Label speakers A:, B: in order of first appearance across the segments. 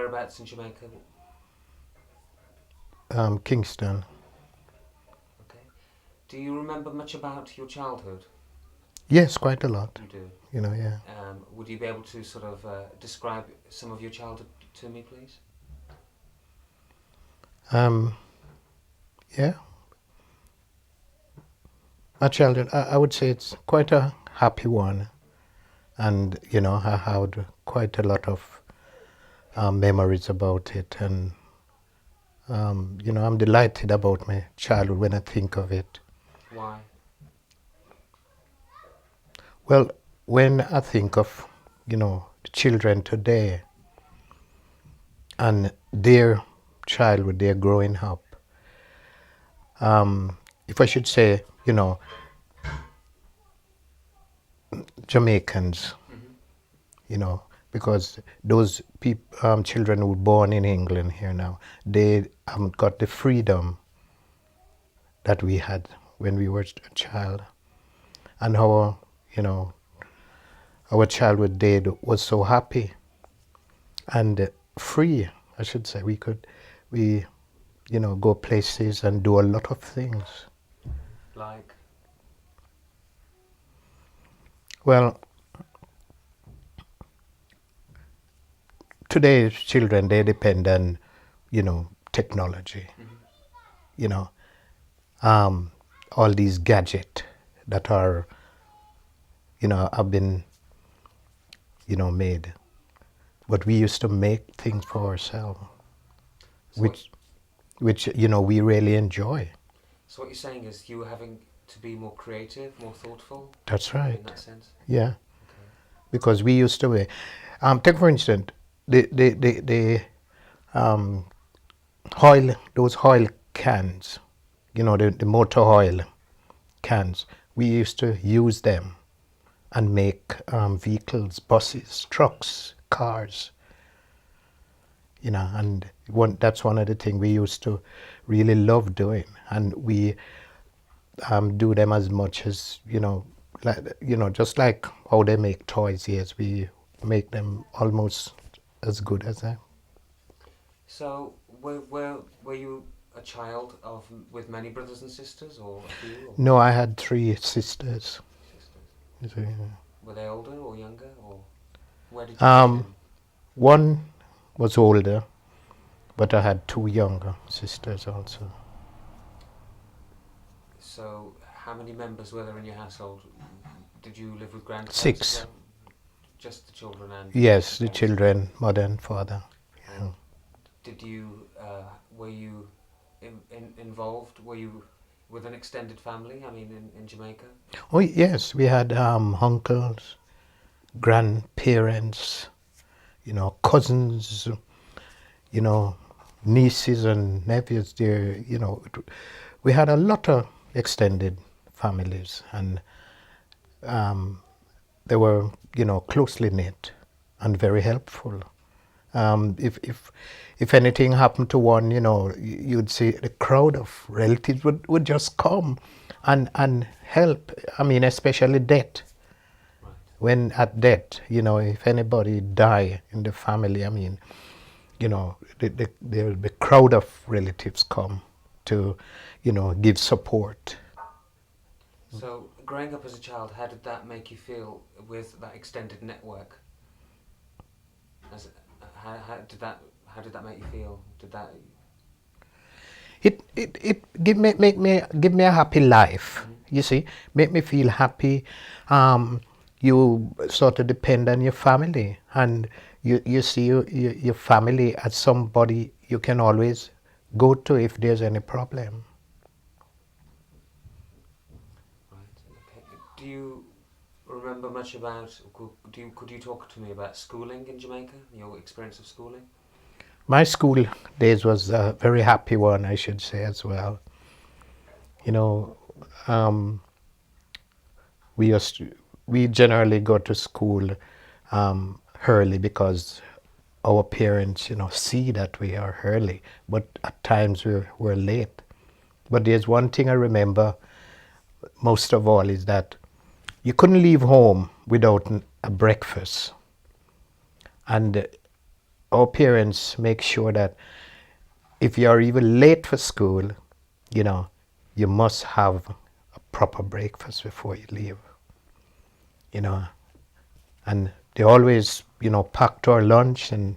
A: whereabouts in Jamaica?
B: Kingston.
A: Okay. Do you remember much about your childhood?
B: Yes, quite a lot.
A: You do.
B: Yeah.
A: Would you be able to sort of describe some of your childhood to me, please?
B: Um, yeah, my childhood, I would say it's quite a happy one. And, I had quite a lot of memories about it. And, I'm delighted about my childhood when I think of it.
A: Why?
B: Well, when I think of, the children today and their childhood, their growing up, if I should say, Jamaicans,
A: Mm-hmm.
B: you know, because those children who were born in England here now, they haven't got the freedom that we had when we were a child. And you know, our childhood day was so happy and free, I should say. We, go places and do a lot of things.
A: Like,
B: Well, today's children, they depend on, technology,
A: mm-hmm.
B: you know, all these gadgets that are, have been, made. But we used to make things for ourselves,
A: So what,
B: which, we really enjoy.
A: so what you're saying is you were having to be more creative, more thoughtful
B: That's
A: in
B: right.
A: that sense?
B: Yeah.
A: Okay.
B: Because we used to, take for instance, the um, oil, those oil cans, the motor oil cans, we used to use them and make vehicles, buses, trucks, cars, and that's one of the things we used to really love doing. And we do them as much as, just like how they make toys, yes, we make them almost as good as them.
A: So were you a child of with many brothers and sisters, or a few, or
B: No, I had three sisters.
A: sisters?
B: So,
A: Were they older or younger, or where did you fit
B: Um,
A: in?
B: one was older, but I had two younger sisters also.
A: So how many members were there in your household? Did you live with grandparents as
B: Six.
A: well? Just the children and
B: Yes,
A: your
B: the
A: parents?
B: children, mother and father. Yeah.
A: And did you were you involved? Were you with an extended family? I mean, in Jamaica.
B: Oh yes, we had uncles, grandparents, cousins, you know, nieces and nephews. There, we had a lot of extended families, and um, they were, closely knit and very helpful. If anything happened to one, you'd see the crowd of relatives would just come and help. I mean, especially death.
A: Right.
B: When at death, if anybody die in the family, I mean, the crowd of relatives come to, give support.
A: So growing up as a child, how did that make you feel with that extended network? As how did that make you feel? Did that?
B: It give me a happy life.
A: Mm-hmm.
B: You see, make me feel happy. You sort of depend on your family, and you see your family as somebody you can always go to if there's any problem.
A: Right. Okay. Do you remember much about? Could you talk to me about schooling in Jamaica? Your experience of schooling?
B: My school days was a very happy one, I should say as well. You know, um, we generally go to school early because our parents, see that we are early, but at times we're late. But there's one thing I remember most of all is that you couldn't leave home without a breakfast. And our parents make sure that if you're even late for school, you know, you must have a proper breakfast before you leave, you know. And they always, you know, packed our lunch and,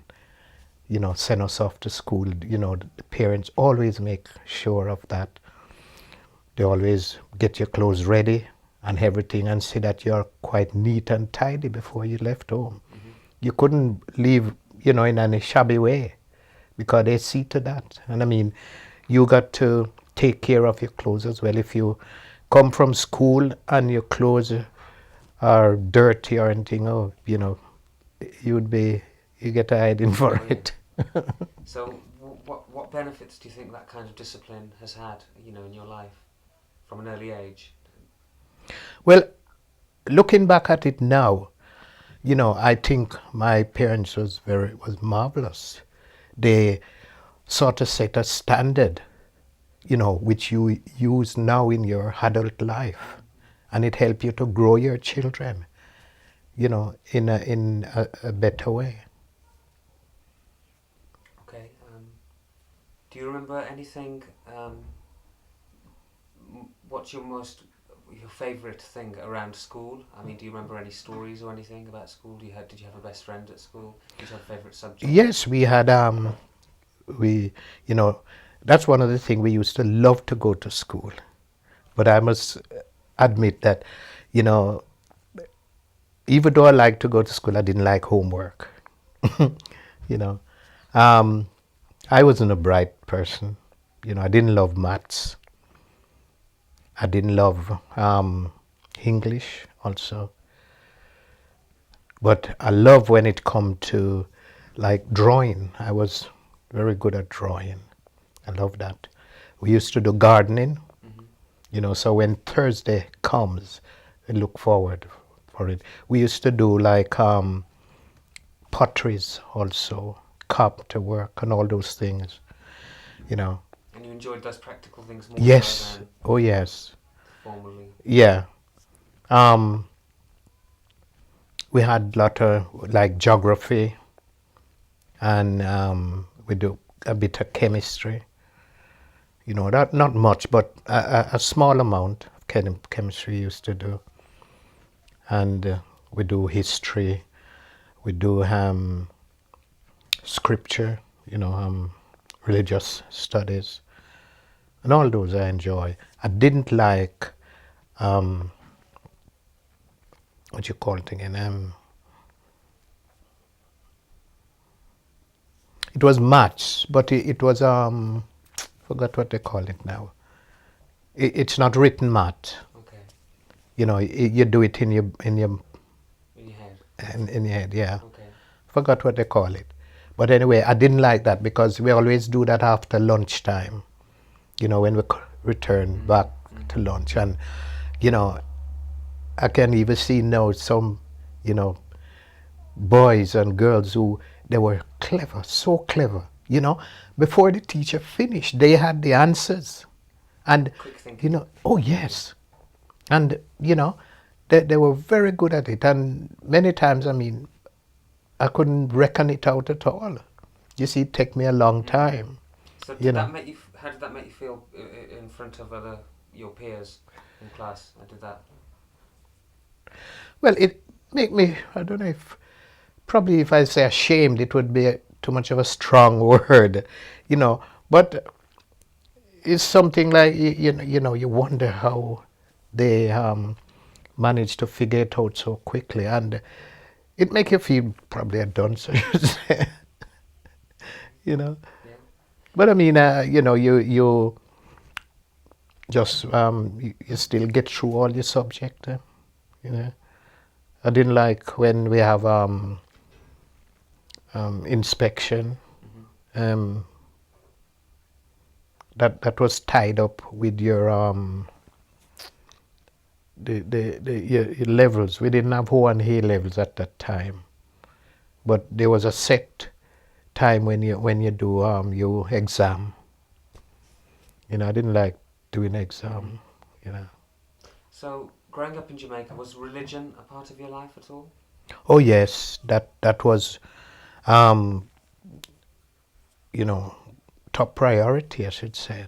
B: you know, send us off to school. You know, the parents always make sure of that. They always get your clothes ready and everything and see that you're quite neat and tidy before you left home.
A: Mm-hmm.
B: You couldn't leave, you know, in any shabby way because they see to that. And I mean, you got to take care of your clothes as well. If you come from school and your clothes are dirty or anything, oh, you know, you get a hiding for
A: Oh, yeah.
B: it.
A: So, what benefits do you think that kind of discipline has had, you know, in your life from an early age?
B: Well, looking back at it now, you know, I think my parents was marvelous. They sort of set a standard, you know, which you use now in your adult life, and it helped you to grow your children, you know, in a better way.
A: Okay. Do you remember anything? What's your favourite thing around school? I mean, do you remember any stories or anything about school? Did you have a best friend at school? Did you have a favourite subject?
B: Yes, we had we you know, that's one of the things we used to love to go to school, but I must admit that, you know, even though I liked to go to school, I didn't like homework. You know, um, I wasn't a bright person. You know, I didn't love maths. I didn't love English also. But I love when it come to like drawing. I was very good at drawing. I love that. We used to do gardening,
A: Mm-hmm.
B: you know, so when Thursday comes, I look forward for it. We used to do like potteries also, carpenter work and all those things, you know.
A: And you enjoyed those practical things more so
B: Yes,
A: than
B: oh yes,
A: formally.
B: yeah. Um, we had lot of like geography and we do a bit of chemistry. You know, that not much, but a small amount of chemistry used to do. And we do history, we do scripture, you know, religious studies, and all those I enjoy. I didn't like um, what you call it again. It was maths, but it was forgot what they call it now. It's not written math.
A: Okay.
B: You know, you do it in your
A: In your head.
B: in your head. Yeah,
A: Okay.
B: forgot what they call it. But anyway, I didn't like that because we always do that after lunchtime. You know, when we return
A: Mm-hmm.
B: back
A: Mm-hmm.
B: to lunch, and you know, I can even see now some, you know, boys and girls who they were clever, so clever. You know, before the teacher finished, they had the answers, and
A: Quick
B: you
A: thinking.
B: know, oh yes, and you know, they were very good at it, and many times, I mean, I couldn't reckon it out at all. You see, it take me a long
A: Mm.
B: time,
A: So
B: you
A: did that
B: know.
A: make you? How did that make you feel in front of your peers in class? I did that.
B: Well, it make me, I don't know if, probably if I say ashamed, it would be too much of a strong word, you know, but it's something like, you know, you wonder how they managed to figure it out so quickly, and it make you feel probably a dunce, I should say, you know.
A: Yeah.
B: But I mean, you know, you just you still get through all your subject, you know. I didn't like when we have inspection.
A: Mm-hmm.
B: Um, that was tied up with your your levels. We didn't have O and A levels at that time, but there was a set time when you do your exam. You know, I didn't like doing
A: Mm-hmm.
B: exam. You know.
A: So growing up in Jamaica, was religion a part of your life at all?
B: Oh yes, that was um, you know, top priority, I should say,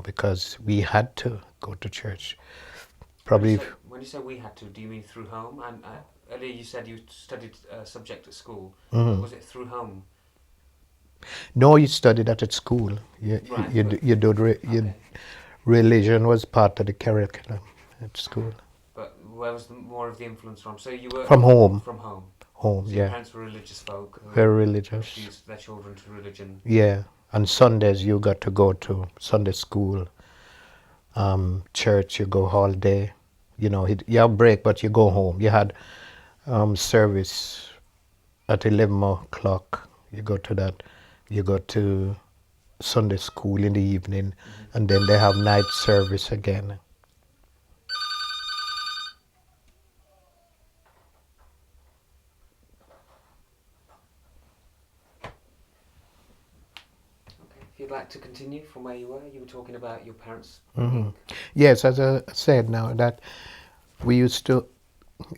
B: because we had to go to church. Probably.
A: When you say we had to, do you mean through home? And earlier you said you studied a subject at school.
B: Mhm.
A: Was it through home?
B: No, you studied that at school.
A: Right.
B: Religion was part of the curriculum at school.
A: But where was more of the influence from? So you were
B: From home.
A: From home.
B: Home,
A: So your
B: yeah.
A: parents were religious folk who
B: Very religious.
A: introduced their children to religion.
B: Yeah. On Sundays you got to go to Sunday school, church. You go all day. You have break, but you go home. You had service at 11 o'clock. You go to that. You go to Sunday school in the evening, and then they have night service again.
A: If you'd like to continue from where you were talking about your parents.
B: Mm-hmm. Yes, as I said now, that we used to,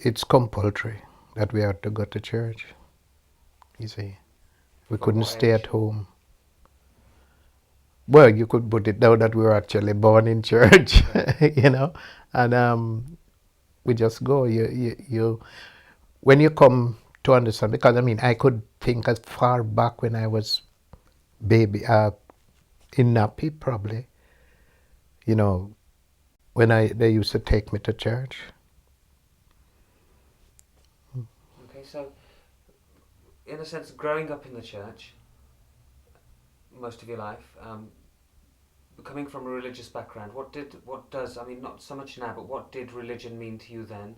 B: it's compulsory that we had to go to church. You see, we couldn't stay at home. Well, you could put it down that we were actually born in church, and we just go. You when you come to understand, because I could think as far back when I was baby, in nappy probably, when they used to take me to church.
A: Okay, so in a sense, growing up in the church most of your life, coming from a religious background, what does, not so much now, but what did religion mean to you then,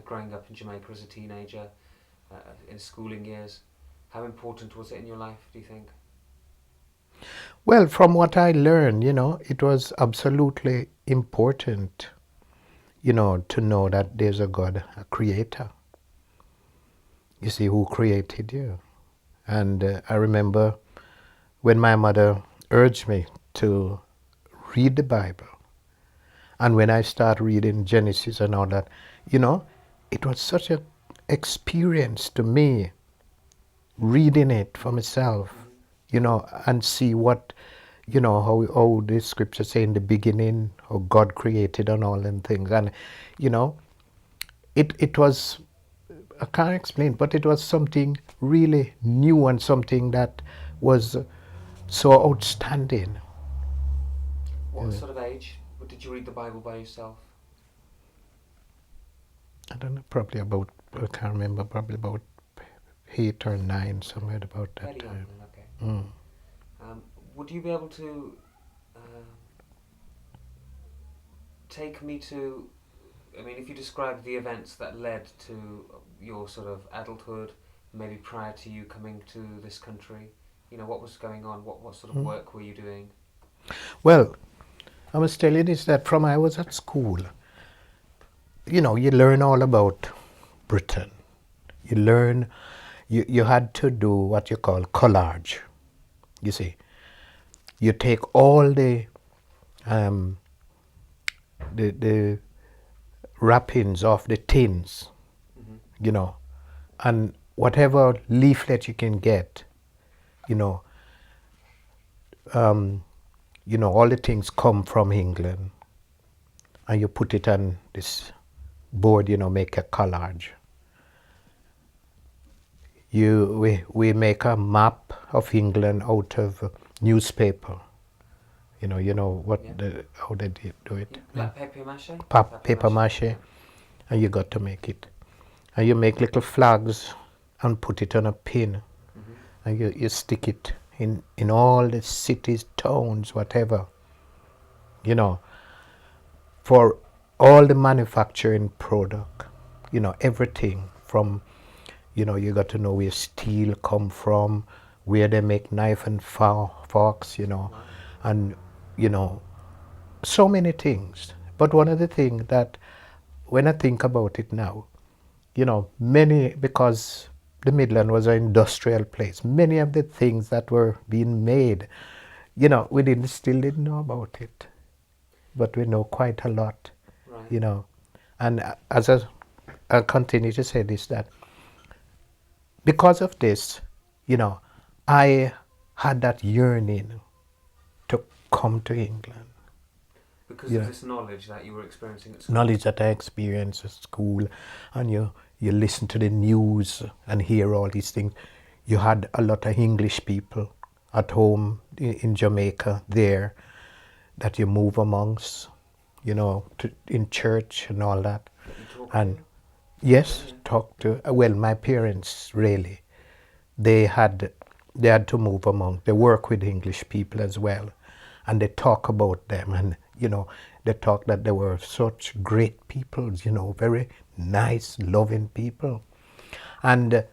A: growing up in Jamaica as a teenager, in schooling years? How important was it in your life, do you think?
B: Well, from what I learned, it was absolutely important, to know that there's a God, a creator. You see, who created you. And I remember when my mother urged me to read the Bible, and when I started reading Genesis and all that, it was such an experience to me, reading it for myself, and see what, how the scriptures say in the beginning, how God created and all them things. And, it was, I can't explain, but it was something really new and something that was so outstanding.
A: What sort of age did you read the Bible by yourself?
B: I don't know, probably about, I can't remember, probably about 8 or 9, somewhere about that
A: Fairly
B: time.
A: young, okay.
B: Mm.
A: Would you be able to take me to, if you describe the events that led to your sort of adulthood, maybe prior to you coming to this country, what was going on, what sort of work were you doing?
B: Well, I must tell you this, that from I was at school, you learn all about Britain. You learn, you had to do what you call collage. You see, you take all the wrappings of the tins, and whatever leaflet you can get, all the things come from England, and you put it on this board, make a collage. We make a map of England out of newspaper. How they do it.
A: Like paper mache?
B: Paper mache, and you got to make it. And you make little flags and put it on a pin, and you stick it in all the cities, towns, whatever, for all the manufacturing product, everything from, you got to know where steel come from, where they make knife and forks, and, so many things. But one of the things that, when I think about it now, because the Midland was an industrial place, many of the things that were being made, we still didn't know about it. But we know quite a lot,
A: right.
B: And I'll continue to say this, that because of this, I had that yearning to come to England.
A: Because
B: You
A: of
B: know,
A: this knowledge that you were experiencing at school.
B: knowledge that I experienced at school, and you listen to the news and hear all these things. You had a lot of English people at home in Jamaica there that you move amongst, in church and all that.
A: That you talked
B: And
A: to.
B: yes,
A: Yeah.
B: talk to, well, my parents really, they had to move among, they work with English people as well, and they talk about them, and they talk that they were such great people, very nice, loving people. And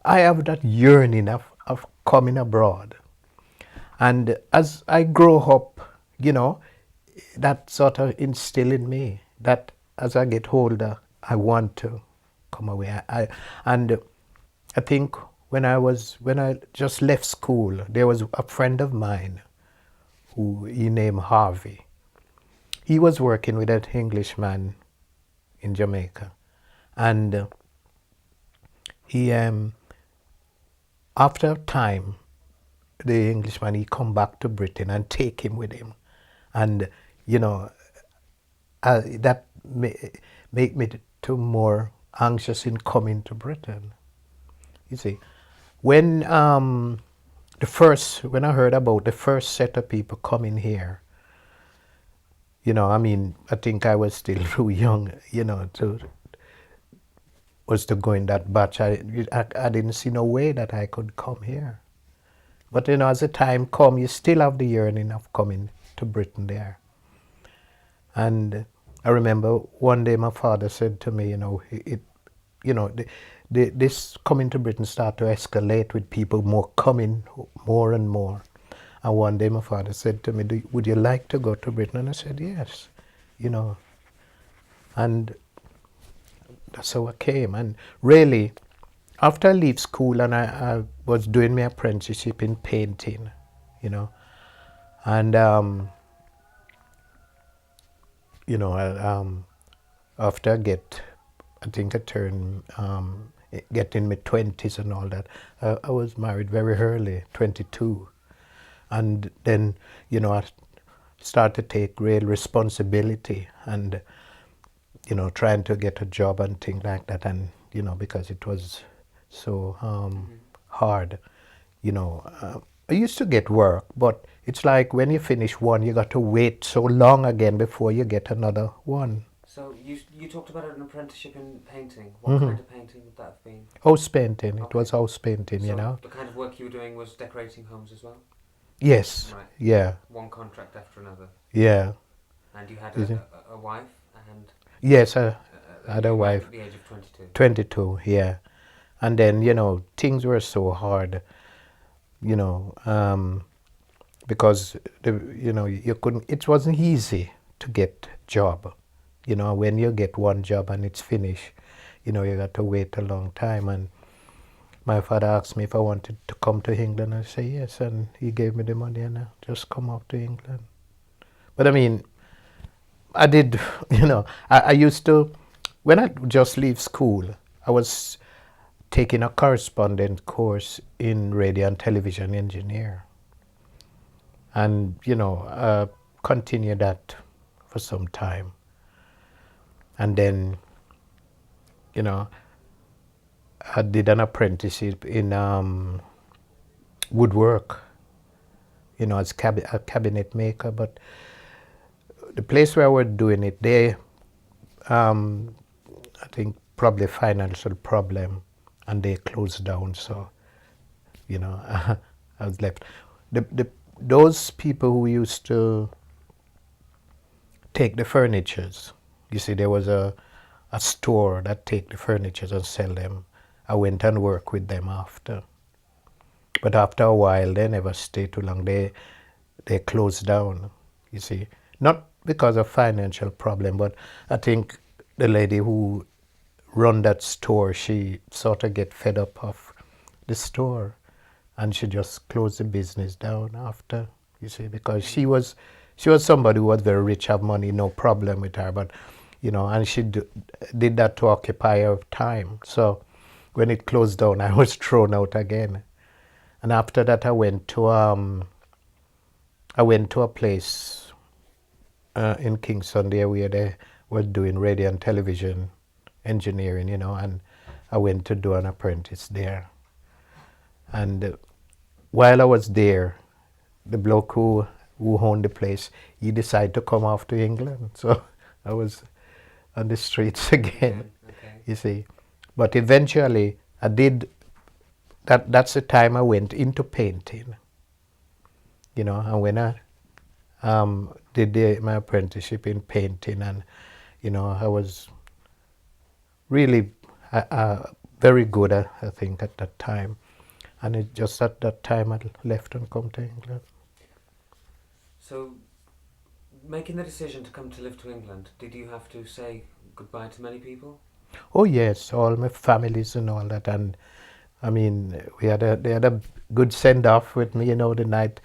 B: I have that yearning of coming abroad. And as I grow up, that sort of instill in me that as I get older, I want to come away. And I think when I just left school, there was a friend of mine who he named Harvey. He was working with an Englishman in Jamaica, and he after a time, the Englishman he come back to Britain and take him with him, and you know that make me too more anxious in coming to Britain. You see, when when I heard about the first set of people coming here, I think I was still too young, to go in that batch. I didn't see no way that I could come here. But as the time come, you still have the yearning of coming to Britain there. And I remember one day my father said to me, this coming to Britain start to escalate with people more coming more and more. And one day my father said to me, would you like to go to Britain? And I said, yes, And that's how I came. And really, after I leave school and I was doing my apprenticeship in painting, and after I think I turned, get in my 20s and all that, I was married very early, 22. And then, I started to take real responsibility and, trying to get a job and things like that. And, because it was so hard, I used to get work, but it's like when you finish one, you got to wait so long again before you get another one.
A: So you talked about an apprenticeship in painting. What kind of painting would that have been?
B: House painting.
A: Okay.
B: It was house painting,
A: So the kind of work you were doing was decorating homes as well?
B: Yes.
A: Right.
B: Yeah.
A: One contract after another.
B: Yeah.
A: And you had
B: Is
A: a wife and
B: Yes, I had a
A: you were
B: wife.
A: at the age of 22.
B: 22, yeah. And then, things were so hard, because, you couldn't, it wasn't easy to get job. When you get one job and it's finished, you got to wait a long time. And my father asked me if I wanted to come to England. I said yes, and he gave me the money and I just come up to England. But I mean, I did, I used to, when I just leave school, I was taking a correspondence course in radio and television engineer. And, continued that for some time. And then, I did an apprenticeship in woodwork, as a cabinet maker. But the place where I was doing it, they, I think, probably financial problem, and they closed down. So, I was left. Those people who used to take the furnitures, you see, there was a store that take the furnitures and sell them. I went and worked with them after. But after a while, they never stayed too long. They closed down, you see. Not because of financial problem, but I think the lady who run that store, she sort of get fed up of the store, and she just closed the business down after, you see, because she was somebody who was very rich, have money, no problem with her, but and she did that to occupy her time. So when it closed down, I was thrown out again. And after that, I went to a place in Kingston there where they were doing radio and television engineering, and I went to do an apprentice there. And while I was there, the bloke who owned the place, he decided to come off to England. So I was on the streets again,
A: Okay.
B: you see. But eventually, I did, that's the time I went into painting, and when I did my apprenticeship in painting, and, I was really very good, I think, at that time. And it just at that time I left and come to England.
A: So, making the decision to come to live to England, did you have to say goodbye to many people?
B: Oh yes, all my families and all that, and I mean they had a good send off with me, the night.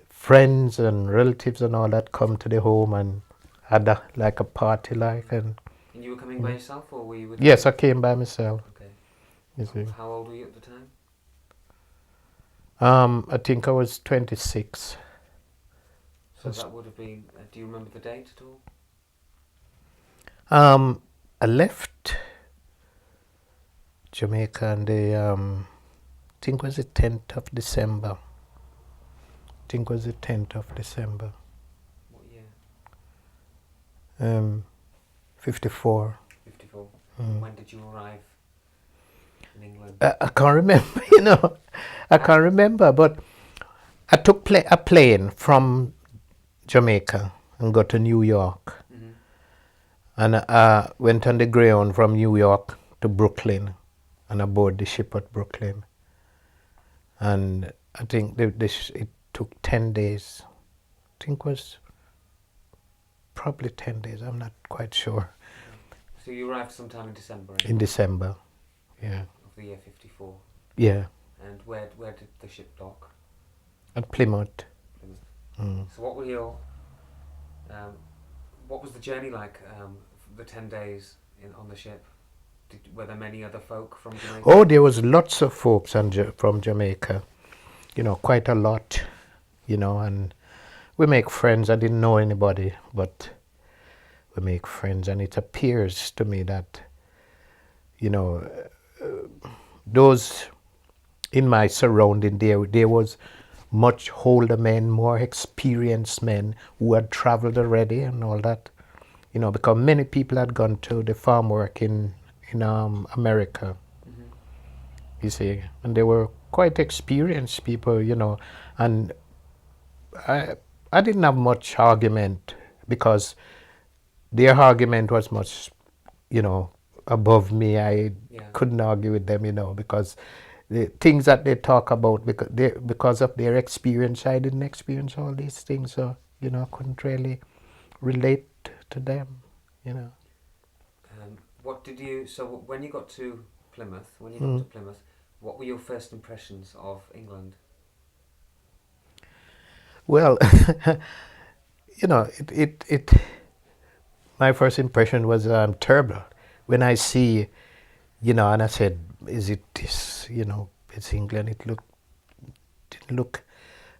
B: Friends and relatives and all that come to the home and had a party and.
A: And you were coming by yourself, or were you with?
B: Yes, I came by myself.
A: Okay.
B: You see.
A: How old were you at the time?
B: I think I was 26.
A: So that would have been. Do you remember the date at all?
B: I left Jamaica on the I think it was the 10th of December.
A: What year?
B: 54.
A: 54.
B: Mm.
A: When did you arrive in England?
B: I can't remember, I can't remember, but I took a plane from Jamaica and got to New York.
A: Mm-hmm.
B: And I went on the Greyhound from New York to Brooklyn and aboard the ship at Brooklyn. And I think it took 10 days. I think it was probably 10 days, I'm not quite sure.
A: So you arrived sometime in December?
B: In December, yeah.
A: Of the year 54?
B: Yeah.
A: And where did the ship dock?
B: At Plymouth.
A: Mm. So what were your... what was the journey like, the 10 days on the ship? Were there many other folk from Jamaica?
B: Oh, there was lots of folks from Jamaica. Quite a lot. And we make friends. I didn't know anybody, but we make friends. And it appears to me that, those in my surrounding, there was much older men, more experienced men who had traveled already and all that. Because many people had gone to the farm work in America.
A: Mm-hmm.
B: You see, and they were quite experienced people, and I didn't have much argument because their argument was much, above me. I couldn't argue with them, because the things that they talk about, because of their experience, I didn't experience all these things, so I couldn't really relate to them,
A: What did you? So when you got to Plymouth, what were your first impressions of England?
B: Well, my first impression was terrible when I see, and I said, "Is it this? It's England." Didn't look.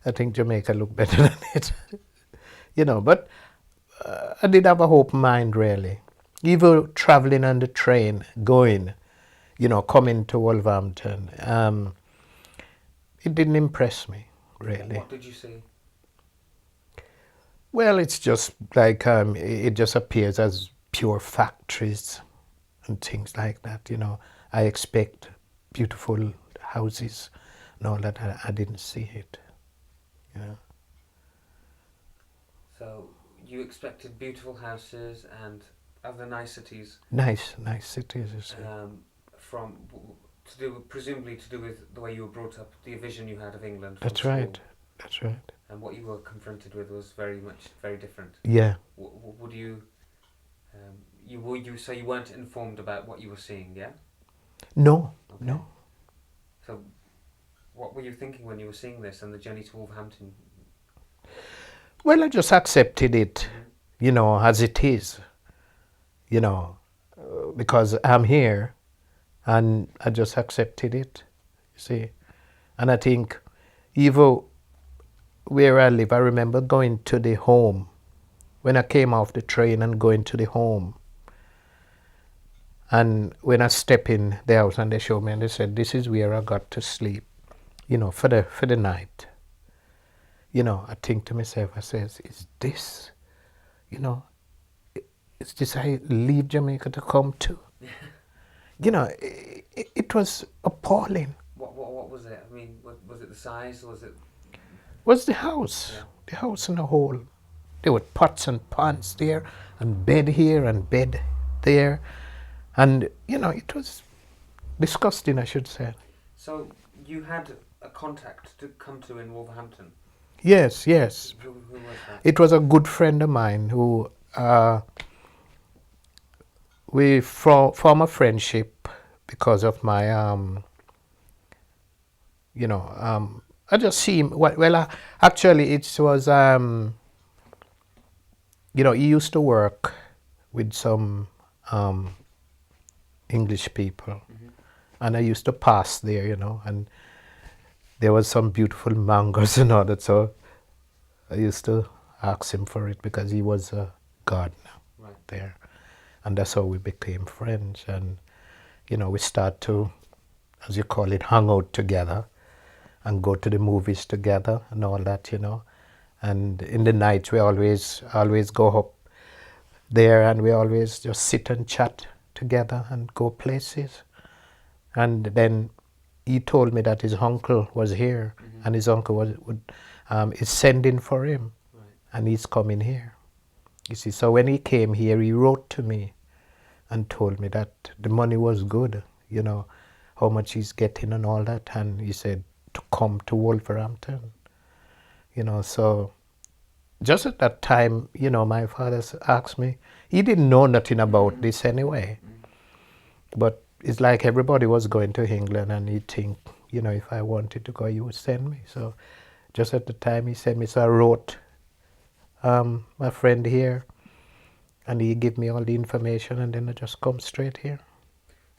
B: I think Jamaica looked better than it, But I did have a open mind, really. Even traveling on the train, going, coming to Wolverhampton, it didn't impress me, really.
A: What did you see?
B: Well, it's just like it just appears as pure factories and things like that. I expect beautiful houses and all that. I didn't see it.
A: So you expected beautiful houses and other niceties.
B: Nice cities.
A: Presumably to do with the way you were brought up, the vision you had of England.
B: That's right.
A: And what you were confronted with was very different.
B: Yeah.
A: Would you? So you weren't informed about what you were seeing, yeah?
B: No.
A: Okay.
B: No.
A: So, what were you thinking when you were seeing this and the journey to Wolverhampton?
B: Well, I just accepted it,
A: Mm-hmm.
B: as it is, because I'm here, and I just accepted it, you see. And I think even where I live, I remember going to the home when I came off the train and going to the home. And when I step in the house and they showed me and they said, this is where I got to sleep, for the night. I think to myself, I says, is this, you know, is this I leave Jamaica to come to? It was appalling.
A: What was it? I mean, was it the size or was it?
B: Was the house,
A: Yeah.
B: the house in the whole. There were pots and pans there, and bed here and bed there. And, it was disgusting, I should say.
A: So you had a contact to come to in Wolverhampton.
B: Yes.
A: Who was that?
B: It was a good friend of mine who we formed a friendship because of my, I just see him. Well, actually, it was, he used to work with some English people, and I used to pass there, and there was some beautiful mangoes and all that, so I used to ask him for it because he was a gardener there, and that's how we became friends. And we start to, as you call it, hang out together and go to the movies together and all that, and in the night we always go up there, and we always just sit and chat together and go places. And then he told me that his uncle was here, and his uncle is sending for him, and he's coming here. You see, so when he came here, he wrote to me and told me that the money was good, how much he's getting and all that, and he said to come to Wolverhampton, so just at that time, my father asked me, he didn't know nothing about this anyway, but it's like everybody was going to England, and he'd think, if I wanted to go, he would send me. So just at the time he sent me, so I wrote my friend here, and he gave me all the information, and then I just come straight here.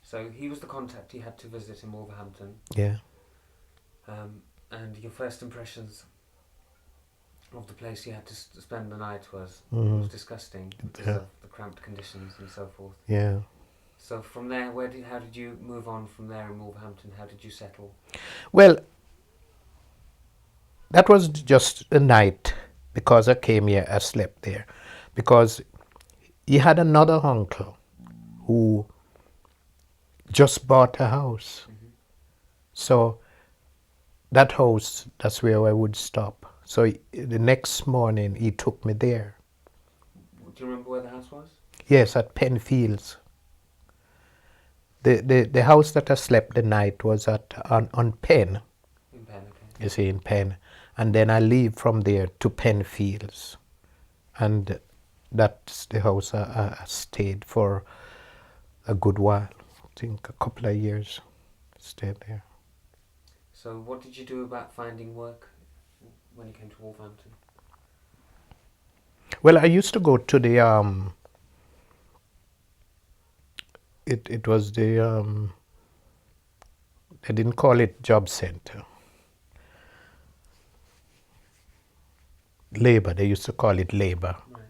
A: So he was the contact you had to visit in Wolverhampton.
B: Yeah.
A: And your first impressions of the place you had to spend the night was disgusting because of the cramped conditions and so forth.
B: Yeah.
A: So from there, how did you move on from there in Wolverhampton? How did you settle?
B: Well, that was just a night because I came here, I slept there. Because he had another uncle who just bought a house. So that house, that's where I would stop. So the next morning he took me there.
A: Do you remember where the house was?
B: Yes, at Penfields. The house that I slept the night was on Penn.
A: In Penn, okay.
B: You see, in Penn. And then I leave from there to Penfields. And that's the house I stayed for a good while. I think a couple of years stayed there.
A: So what did you do about finding work when you came to Wolverhampton?
B: Well, I used to go to the it was the they didn't call it job center. Labor, they used to call it labor.
A: Right.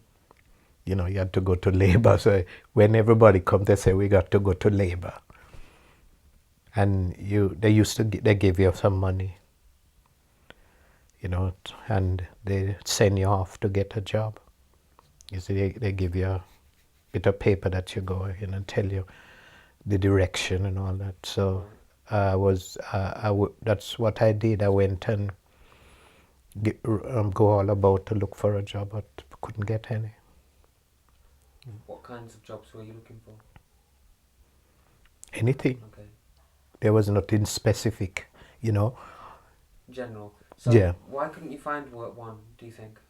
B: You had to go to labor. So when everybody comes, they say, we got to go to labor. And they give you some money, and they send you off to get a job. You see, they give you a bit of paper that you go in and tell you the direction and all that. So that's what I did. I went and go all about to look for a job, but couldn't get any.
A: What kinds of jobs were you looking for?
B: Anything.
A: Okay.
B: There was nothing specific,
A: General. So
B: yeah.
A: Why couldn't you find one, do you think?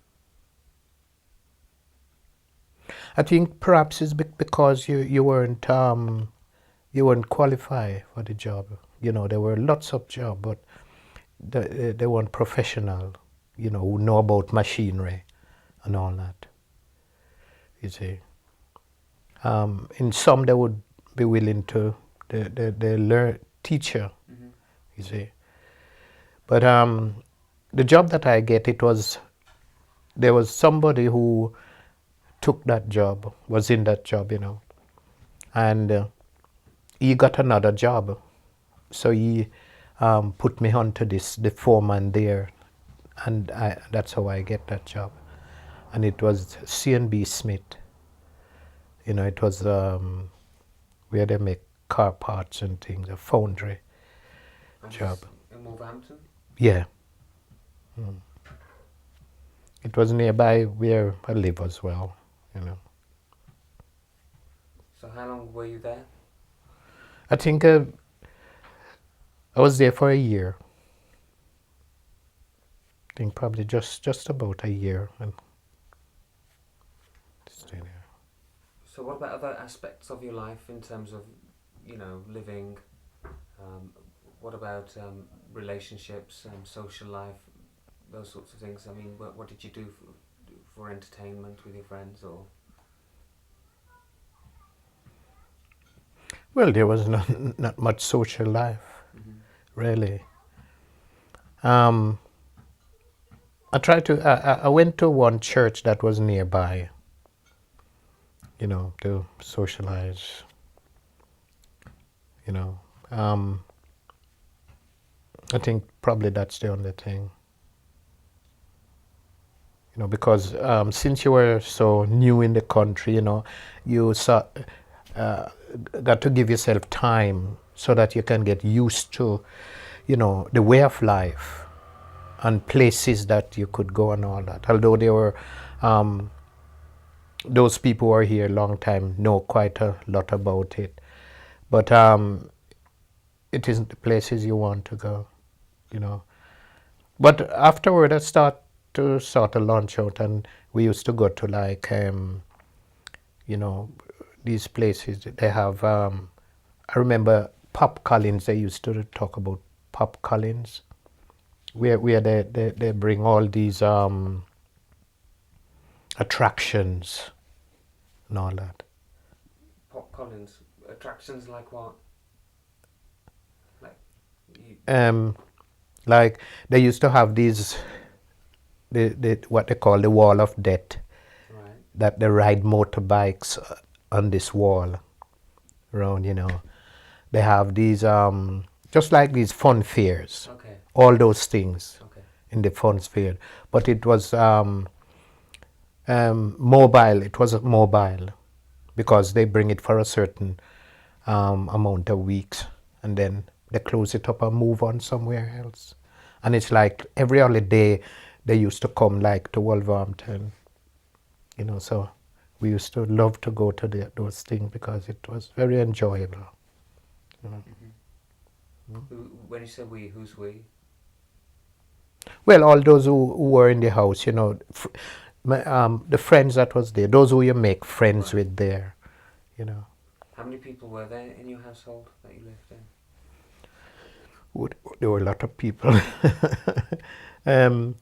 B: I think perhaps it's because you weren't qualified for the job. There were lots of jobs, but they weren't professional, who know about machinery and all that. You see. In some, they would be willing to, they learn teacher, you see. But the job that I get, there was somebody who took that job, was in that job, and he got another job. So he put me onto the foreman there, and that's how I get that job. And it was C&B Smith. It was where they make car parts and things, a foundry
A: And was
B: job.
A: this in Wolverhampton?
B: Yeah. It was nearby where I live as well.
A: So how long were you there?
B: I think I was there for a year. I think probably just about a year and stay there.
A: So what about other aspects of your life in terms of, living? What about relationships, social life, those sorts of things? I mean, what did you do for entertainment with your friends, or?
B: Well, there was not much social life, really. Um, I went to one church that was nearby, to socialize, you know. Um, I think probably that's the only thing, because since you were so new in the country, you uh, got to give yourself time so that you can get used to, the way of life and places that you could go and all that. Although there were um, those people who are here a long time know quite a lot about it, but it isn't the places you want to go. But afterward, I start to sort of launch out, and we used to go to like, you know, these places. They have. I remember Pop Collins. They used to talk about Pop Collins, where they bring all these attractions and all that.
A: Pop Collins attractions like what? Like, you,
B: Like they used to have these, what they call the wall of death,
A: right?
B: that they ride motorbikes on this wall around. They have these, just like these fun fairs,
A: Okay,
B: all those things
A: okay.
B: in the fun fair. But it was mobile. It was mobile because they bring it for a certain amount of weeks, and then they close it up and move on somewhere else. And it's like every other day they used to come like to Wolverhampton, so we used to love to go to those things because it was very enjoyable.
A: When you say we, who's we?
B: Well, all those who were in the house, the friends that was there, those who you make friends
A: Right.
B: with there.
A: How many people were there in your household that you lived in?
B: There were a lot of people. um,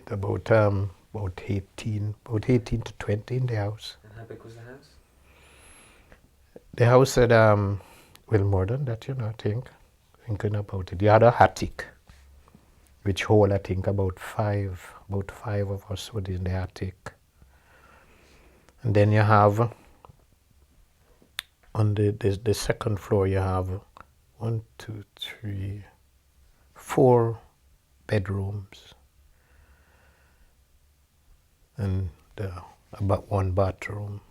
B: about 18 to 20 in the house.
A: And how big was the house?
B: The house had well, more than that, I think. Thinking about it, you had a attic, which hold I think about five of us were in the attic, and then you have on the second floor you have 1, 2, 3, 4 bedrooms and about 1 bathroom.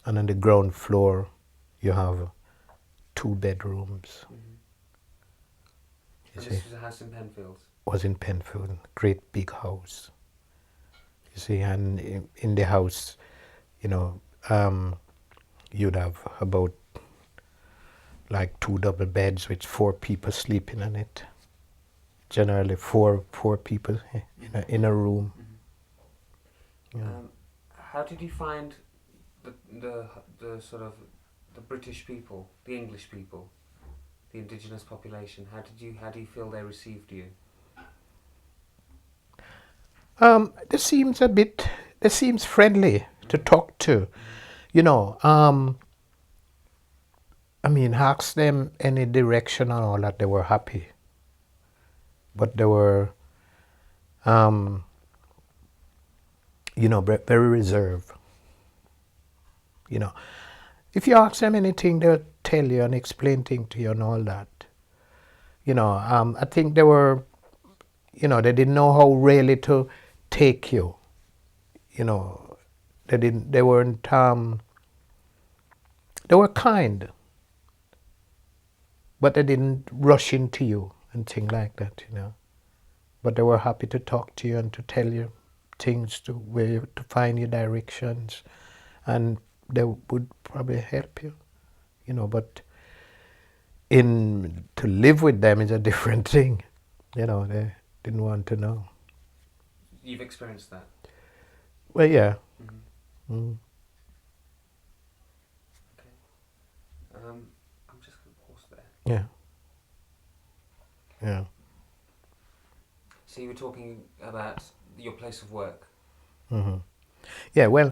B: And on the ground floor, you have 2 bedrooms. You
A: And
B: see,
A: this was a house in Penfield?
B: was in Penfield, great big house. You see, and in the house, you know, you'd have about like 2 double beds with 4 people sleeping on it. Generally, four people in a room. Yeah.
A: How did you find the sort of the British people, the English people? the indigenous population? How do you feel they received you?
B: They seems friendly to talk to. You know, I mean, ask them any direction and all that, they were happy. But they were, you know, very reserved. You know, if you ask them anything, they'll tell you and explain things to you and all that. You know, I think they were, you know, they didn't know how really to take you. You know, they weren't, they were kind, but they didn't rush into you and things like that, you know. But they were happy to talk to you and to tell you things to where to find your directions, and they would probably help you, you know. But to live with them is a different thing, you know. They didn't want to know.
A: You've experienced that?
B: Well, yeah.
A: Okay. I'm just going to pause there.
B: Yeah. Yeah.
A: So you were talking about your place of work.
B: Yeah, well,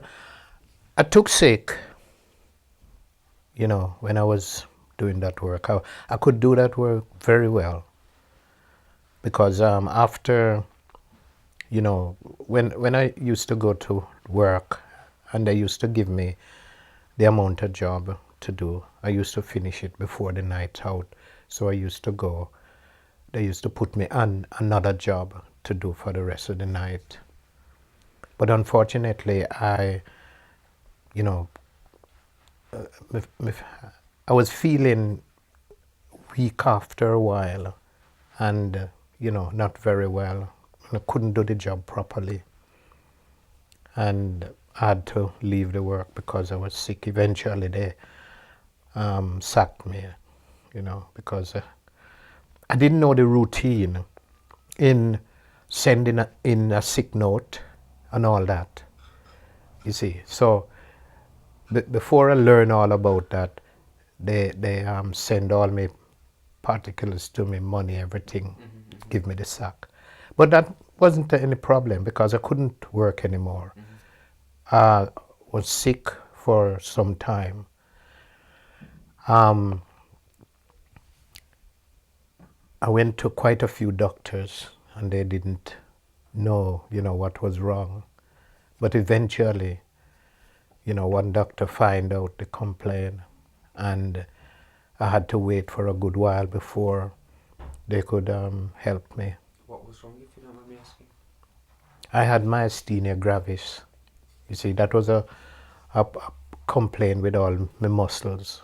B: I took sick, you know, when I was doing that work. I could do that work very well because after, you know, when I used to go to work and they used to give me the amount of job to do, I used to finish it before the night out. So I used to go, they used to put me on another job to do for the rest of the night. But unfortunately, you know, I was feeling weak after a while and, you know, not very well. I couldn't do the job properly. And I had to leave the work because I was sick. Eventually, they sacked me, you know, because I didn't know the routine in sending in a sick note and all that, you see. So before I learn all about that, they send all my particulars to me, money, everything, give me the sack. But that wasn't any problem because I couldn't work anymore. I was sick for some time. I went to quite a few doctors and they didn't know, you know, what was wrong. But eventually, you know, one doctor find out the complaint, and I had to wait for a good while before they could help me.
A: What was wrong, if you don't mind me asking?
B: I had myasthenia gravis. You see, that was a complaint with all my muscles.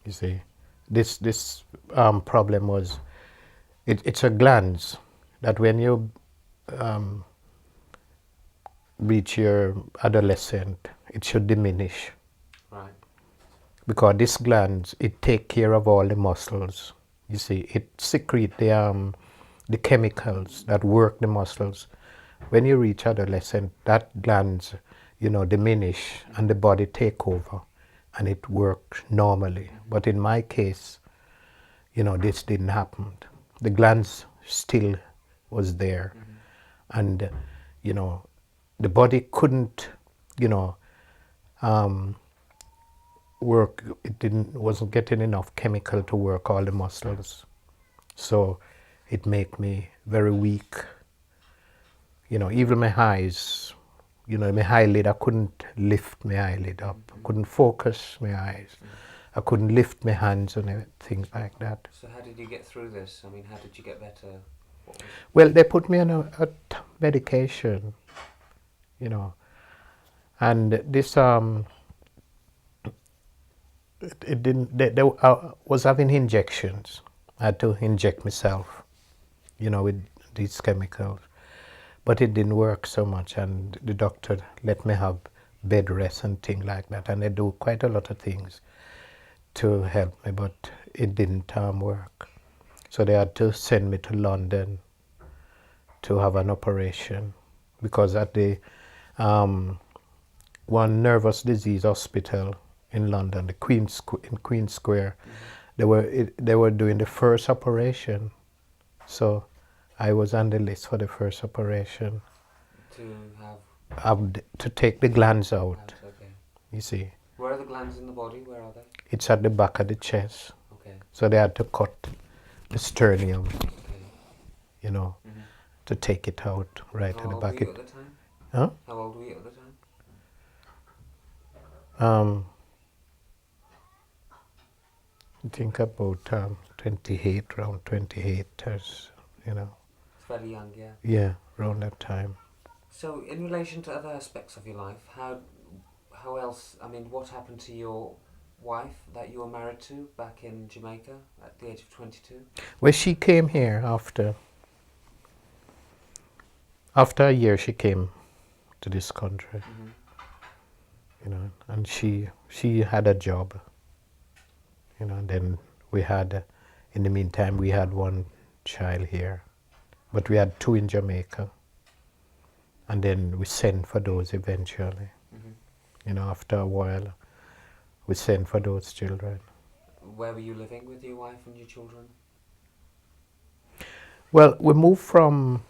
B: You see, this problem was, it's a glands that when you reach your adolescent, it should diminish.
A: Right.
B: Because this glands, it take care of all the muscles. You see, it secrete the chemicals that work the muscles. When you reach adolescent, that glands, you know, diminish and the body take over and it works normally. But in my case, you know, this didn't happen. The glands still was there, and you know, the body couldn't, you know, work. Wasn't getting enough chemical to work all the muscles, so it made me very weak. You know, even my eyes, you know, my eyelid, I couldn't lift my eyelid up. I couldn't focus my eyes. I couldn't lift my hands and things like that.
A: So how did you get through this? I mean, how did you get better?
B: Well, they put me on a medication, you know, and this it didn't. They was having injections. I had to inject myself, you know, with these chemicals, but it didn't work so much. And the doctor let me have bed rest and things like that, and they do quite a lot of things to help me, but it didn't work. So they had to send me to London to have an operation, because at the one nervous disease hospital in London, in Queen Square, they were doing the first operation, so I was on the list for the first operation.
A: To have
B: To take the glands out.
A: glands, okay.
B: You see,
A: Where are the glands in the body? Where are they?
B: it's at the back of the chest,
A: Okay.
B: so they had to cut the sternum,
A: Okay.
B: you know,
A: Mhm.
B: to take it out right
A: How
B: at the
A: old were
B: back.
A: you at the time?
B: Huh?
A: How old were you at the time?
B: I think about 28, around 28, you know.
A: It's fairly young, yeah.
B: Yeah, around that time.
A: So, in relation to other aspects of your life, how else? I mean, what happened to your wife that you were married to back in Jamaica at the age of 22?
B: Well, she came here after a year. She came to this country,
A: Mhm.
B: you know, and she had a job, you know. And then we had, in the meantime, we had one child here, but we had two in Jamaica, and then we sent for those eventually.
A: Mhm.
B: You know, after a while, we sent for those children.
A: Where were you living with your wife and your children?
B: Well, we moved from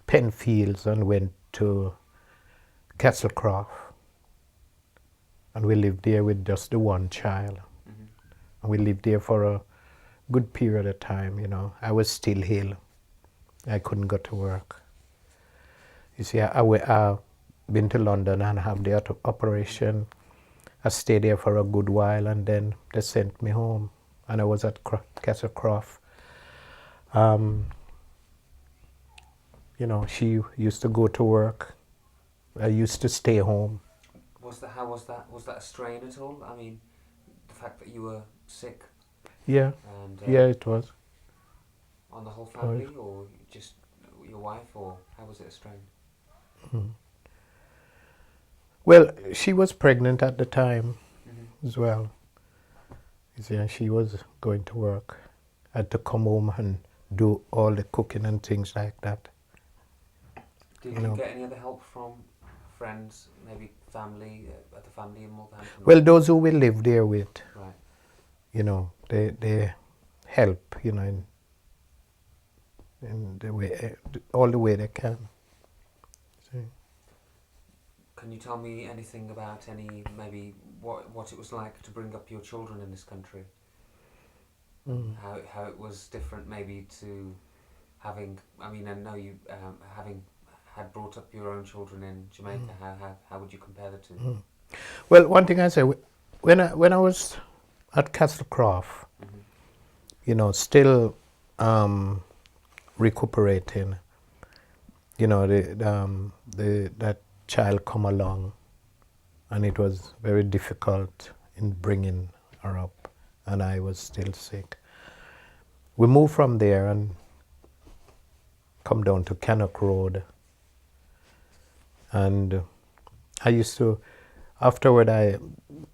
B: Penfields and went to Castlecroft, and we lived there with just the one child.
A: Mhm.
B: And we lived there for a good period of time, you know. I was still ill. I couldn't go to work. You see, I been to London and have the operation. I stayed there for a good while, and then they sent me home, and I was at Castlecroft. You know, she used to go to work. I used to stay home.
A: How was that? Was that a strain at all? I mean, the fact that you were sick
B: Yeah,
A: and
B: yeah, it was.
A: on the whole family, or just your wife, or how was it a strain?
B: Well, she was pregnant at the time
A: Mhm.
B: as well. You see, and she was going to work. I had to come home and do all the cooking and things like that.
A: Did
B: You
A: you
B: know.
A: get any other help from friends, maybe family, other family in Wolverhampton?
B: Well, those who we live there with,
A: Right.
B: you know, they help, you know, in the way, all the way they can. See.
A: Can you tell me anything about maybe what it was like to bring up your children in this country?
B: Mm.
A: How it was different maybe to having, I mean, I know you having had brought up your own children in Jamaica. How would you compare the two?
B: Mm. Well, one thing I say, when I was at Castlecroft,
A: Mhm.
B: you know, still recuperating, you know, that child come along, and it was very difficult in bringing her up, and I was still sick. We moved from there and come down to Cannock Road, and I used to, afterward I,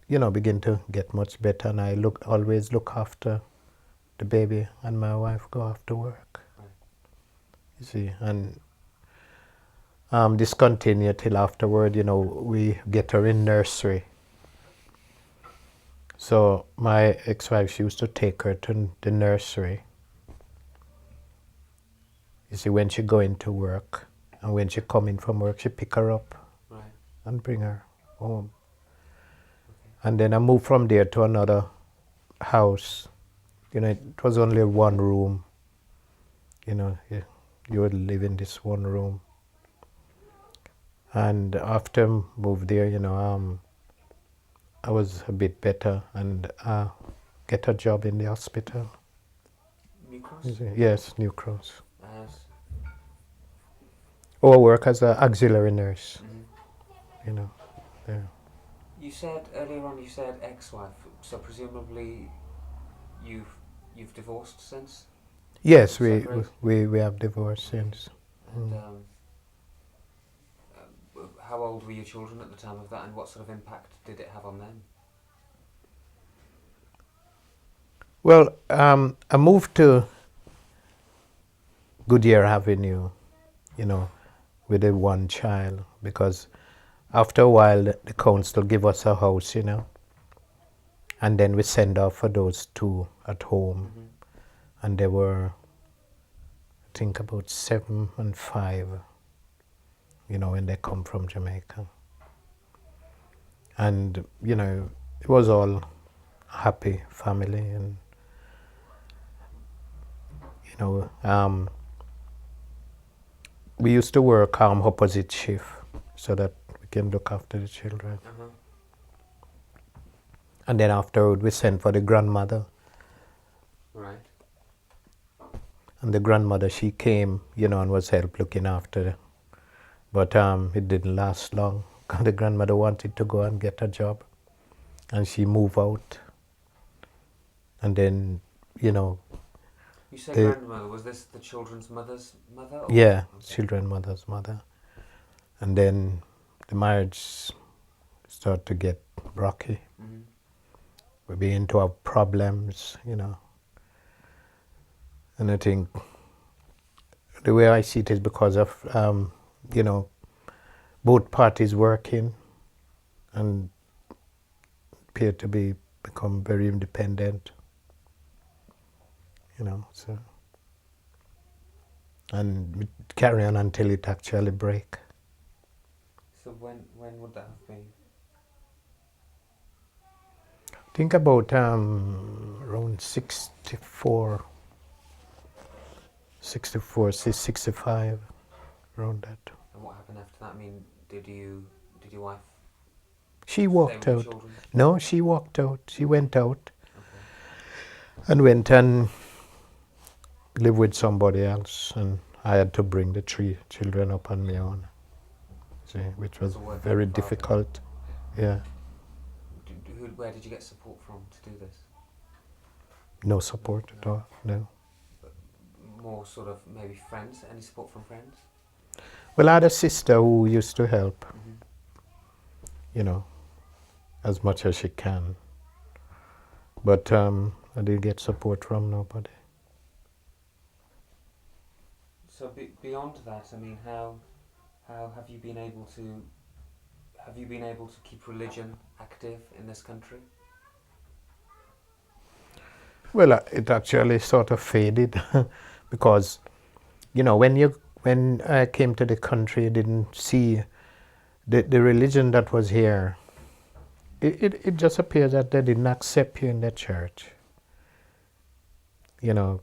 B: you know, begin to get much better, and I always look after the baby, and my wife go after work.
A: Right.
B: You see, and this continued till afterward, you know, we get her in nursery. So my ex-wife, she used to take her to the nursery. You see, when she go into work, and when she come in from work, she pick her up
A: Right.
B: and bring her home.
A: Okay.
B: And then I moved from there to another house. You know, it was only one room. You know, you would live in this one room. And after I moved there, you know, I was a bit better, and get a job in the hospital.
A: New Cross?
B: You see, yes, New Cross.
A: As
B: Or work as an auxiliary nurse.
A: mhm.
B: You know, there.
A: You said earlier on, you said ex-wife, so presumably you've divorced since?
B: Yes,
A: Separate?
B: we have divorced since.
A: And how old were your children at the time of that, and what sort of impact did it have on them?
B: Well, I moved to Goodyear Avenue, you know, with a one child, because after a while the council give us a house, you know, And then we send off for those two at home.
A: Mhm.
B: And they were, I think, about 7 and 5, when they come from Jamaica. And, it was all happy family. And, we used to work opposite shift so that we can look after the children.
A: Uh-huh.
B: And then afterward, we sent for the grandmother.
A: Right.
B: And the grandmother, she came, and was help looking after. But it didn't last long. The grandmother wanted to go and get a job. And she moved out. And then,
A: You say
B: the-
A: grandmother, was this the children's mother's mother? Or?
B: yeah,
A: Okay.
B: children mother's mother. And then the marriage started to get rocky.
A: Mhm.
B: We began to have problems, And I think the way I see it is because of, both parties working and appear to become very independent, so. And we carry on until it actually break.
A: So when would that have been?
B: Think about around 64, 65, around that.
A: And what happened after that? I mean, did your wife
B: She
A: stay
B: walked
A: with the
B: out.
A: children?
B: No, she walked out. She went out
A: Okay.
B: and went and lived with somebody else, and I had to bring the 3 children up on my own. See, which was
A: So working
B: very
A: father.
B: difficult. Yeah,
A: Where did you get support from to do this?
B: no support at all. No.
A: More sort of maybe friends? Any support from friends?
B: Well, I had a sister who used to help,
A: Mm-hmm.
B: As much as she can. But I didn't get support from nobody.
A: So beyond that, I mean, how have you been able to keep religion active in this country?
B: Well, it actually sort of faded because, when I came to the country, I didn't see the religion that was here. It just appears that they didn't accept you in the church.
A: How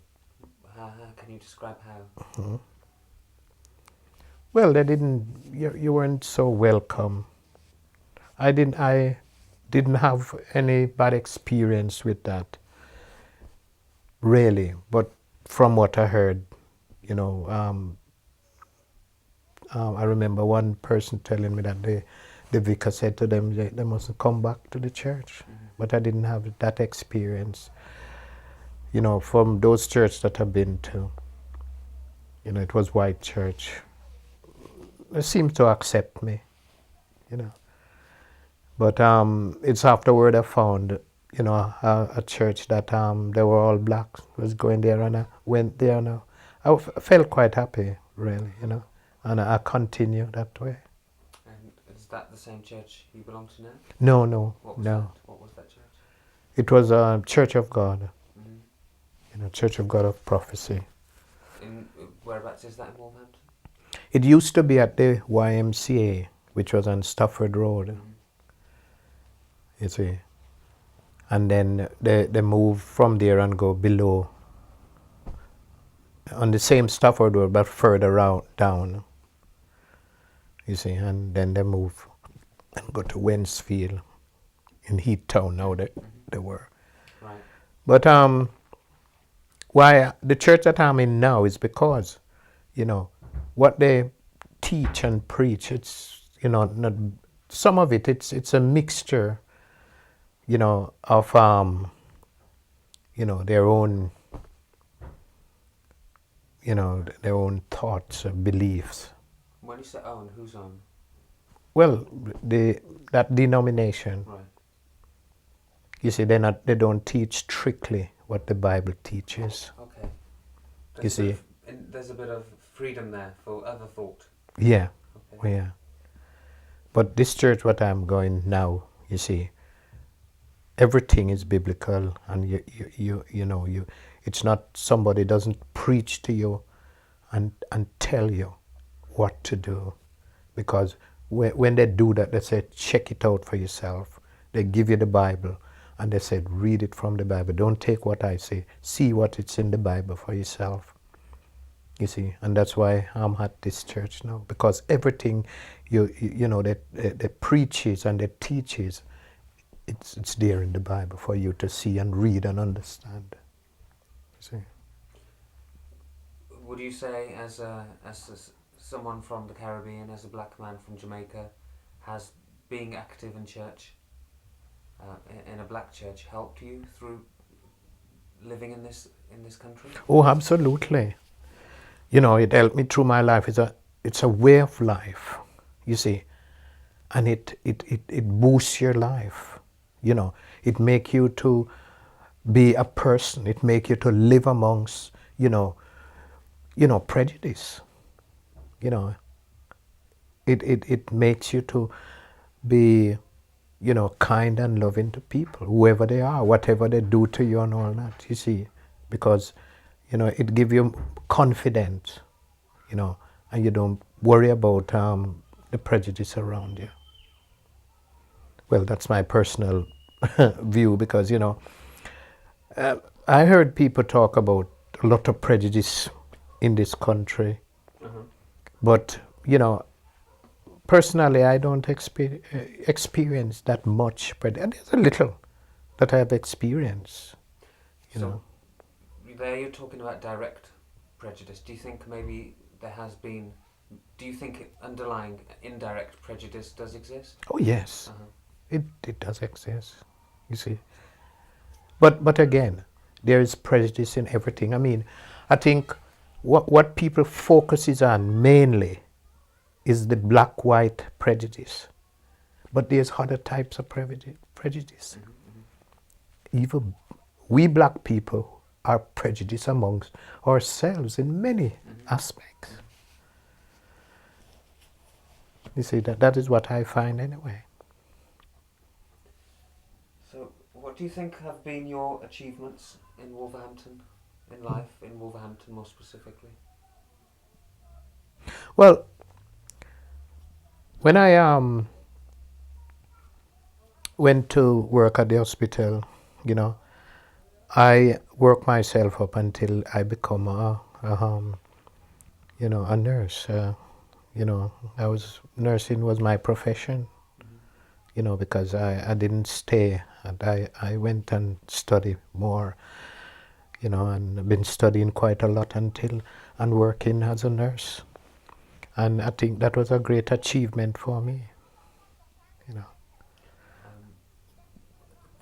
A: can you describe how?
B: Mhm. Well, they didn't. You weren't so welcome. I didn't have any bad experience with that, really. But from what I heard, I remember one person telling me that the vicar said to them they mustn't come back to the church.
A: Mm-hmm.
B: But I didn't have that experience. From those churches that I've been to, it was white church. They seemed to accept me, But it's afterward I found, a church that they were all black. I was going there and I went there and I felt quite happy, really, And I continue that way.
A: And is that the same church you belong to now?
B: No,
A: What was
B: no.
A: that? What was that church?
B: It was a Church of God,
A: Mm-hmm.
B: Church of God of Prophecy.
A: In whereabouts is that in Wolverhampton?
B: It used to be at the YMCA, which was on Stafford Road,
A: Mm-hmm.
B: you see. And then they moved from there and go below, on the same Stafford Road, but further out, down, you see. And then they move and go to Wensfield in Heath Town now they were.
A: Right.
B: But why the church that I'm in now is because, what they teach and preach, it's, not, some of it's a mixture, of, their own, their own thoughts and beliefs.
A: When you say own, whose own?
B: Well, that denomination,
A: Right.
B: you see, they don't teach strictly what the Bible teaches.
A: Okay.
B: You see?
A: There's a bit of freedom there for other thought.
B: Yeah,
A: Okay.
B: yeah. But this church, what I'm going now, you see, everything is biblical, and you it's not somebody doesn't preach to you and tell you what to do, because when they do that, they say check it out for yourself. They give you the Bible and they said read it from the Bible. Don't take what I say. See what it's in the Bible for yourself. You see, and that's why I'm at this church now, because everything that preaches and that teaches, it's there in the Bible for you to see and read and understand. You see.
A: Would you say, someone from the Caribbean, as a black man from Jamaica, has being active in church, in a black church, helped you through living in this country?
B: Oh, absolutely. It helped me through my life. It's a way of life, you see, and it boosts your life. It make you to be a person. It make you to live amongst, prejudice. It makes you to be, kind and loving to people, whoever they are, whatever they do to you and all that, you see, because, it gives you confidence, and you don't worry about the prejudice around you. Well, that's my personal view, because, I heard people talk about a lot of prejudice in this country, but, personally, I don't experience that much prejudice. And there's a little that I have experienced,
A: So, there you're talking about direct prejudice. Do you think maybe there has been, do you think underlying indirect prejudice does exist?
B: Oh, yes. It does exist, you see. But again, there is prejudice in everything. I mean, I think what people focuses on mainly is the black-white prejudice. But there's other types of prejudice. Even we black people are prejudiced amongst ourselves in many aspects. You see, that is what I find anyway.
A: So, what do you think have been your achievements in Wolverhampton, in life, in Wolverhampton more specifically?
B: Well, when I went to work at the hospital, I worked myself up until I become a nurse. Nursing was my profession, because I didn't stay. And I went and studied more, and I've been studying quite a lot and working as a nurse. And I think that was a great achievement for me,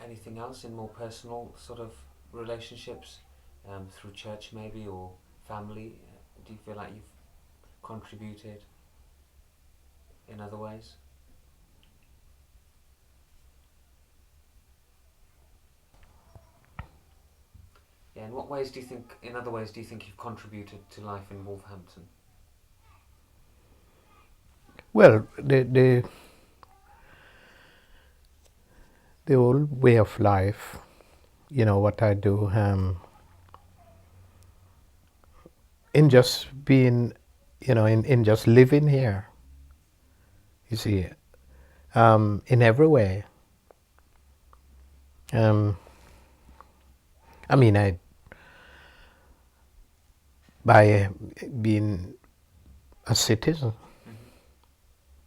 A: Anything else in more personal sort of relationships, through church maybe, or family? Do you feel like you've contributed in other ways? Yeah, in what ways do you think, in other ways, do you think you've contributed to life in Wolverhampton?
B: Well, the whole way of life, what I do, in just being, in just living here, you see, in every way. I mean, by being a citizen.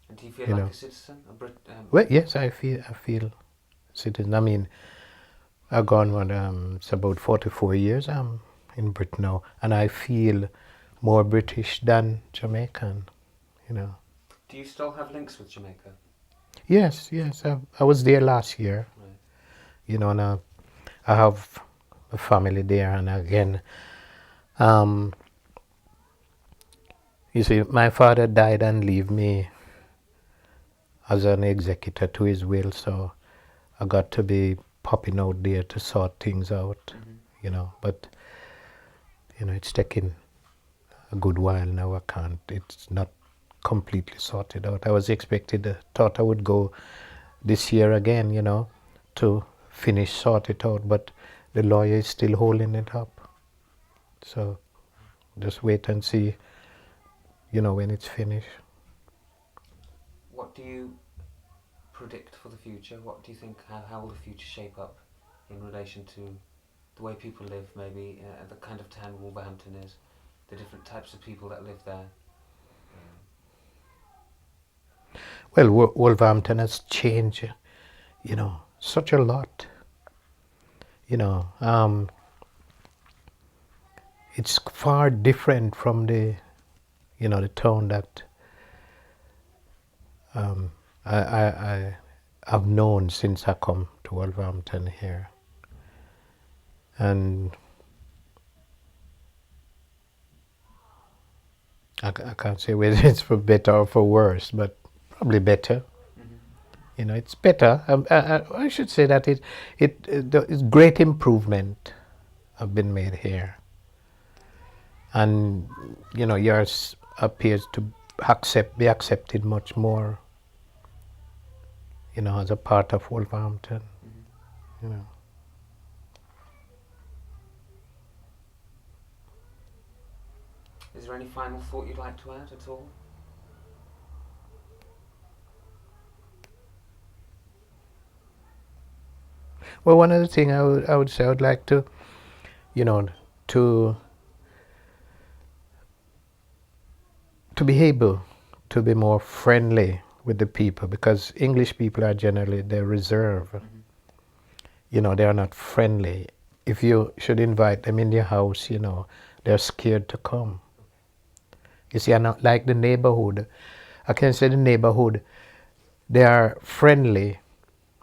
A: And do you feel like a citizen?
B: Well, yes, I feel citizen. I mean, I've gone it's about 44 years in Britain now, and I feel more British than Jamaican,
A: Do you still have links with Jamaica?
B: Yes. I was there last year,
A: Right.
B: and I have a family there, and again, you see, my father died and left me as an executor to his will, so I got to be popping out there to sort things out, but, it's taking a good while now. It's not completely sorted out. I was thought I would go this year again, to finish, sort it out, but the lawyer is still holding it up. So just wait and see, when it's finished.
A: What do you predict for the future? What do you think, how will the future shape up in relation to the way people live, maybe, the kind of town Wolverhampton is, the different types of people that live there?
B: Well, Wolverhampton has changed, such a lot. It's far different from the town that I've known since I come to Wolverhampton here. And I can't say whether it's for better or for worse, but probably better. It's better. I should say that it's great improvement have been made here. And, yours appears to be accepted much more, as a part of Wolverhampton,
A: Is there any final thought you'd like to add at all?
B: Well, one other thing I would say, I would like to, to be able to be more friendly with the people, because English people are generally, they're reserved. They are not friendly. If you should invite them in your house, they're scared to come. You see, I'm not like the neighborhood. I can say the neighborhood, they are friendly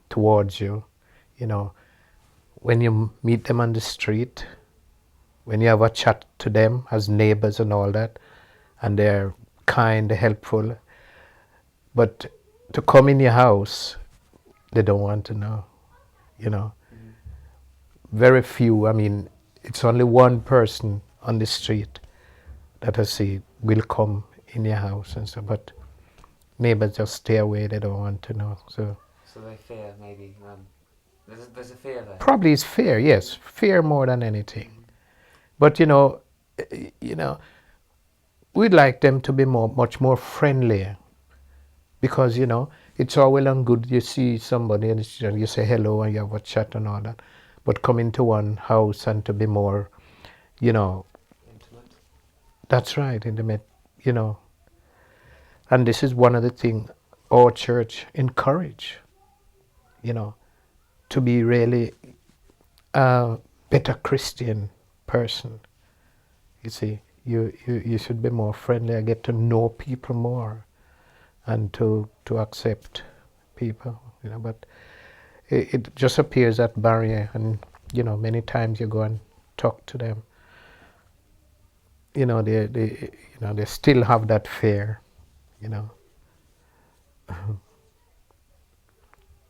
B: towards you. When you meet them on the street, when you have a chat to them as neighbors and all that, and they're kind, helpful. But to come in your house, they don't want to know, Very few, it's only one person on the street that I see will come in your house and so, but neighbors just stay away, they don't want to know. So
A: they fear, maybe. There's a fear there.
B: Probably it's fear, yes, fear more than anything. But we'd like them to be much more friendlier, because it's all well and good you see somebody and you say hello and you have a chat and all that, but come into one house and to be more,
A: intimate.
B: That's right, intimate, and this is one of the things our church encourage, to be really a better Christian person. You see, you should be more friendly and get to know people more, and to accept people, but it just appears that barrier, and many times you go and talk to them, they still have that fear,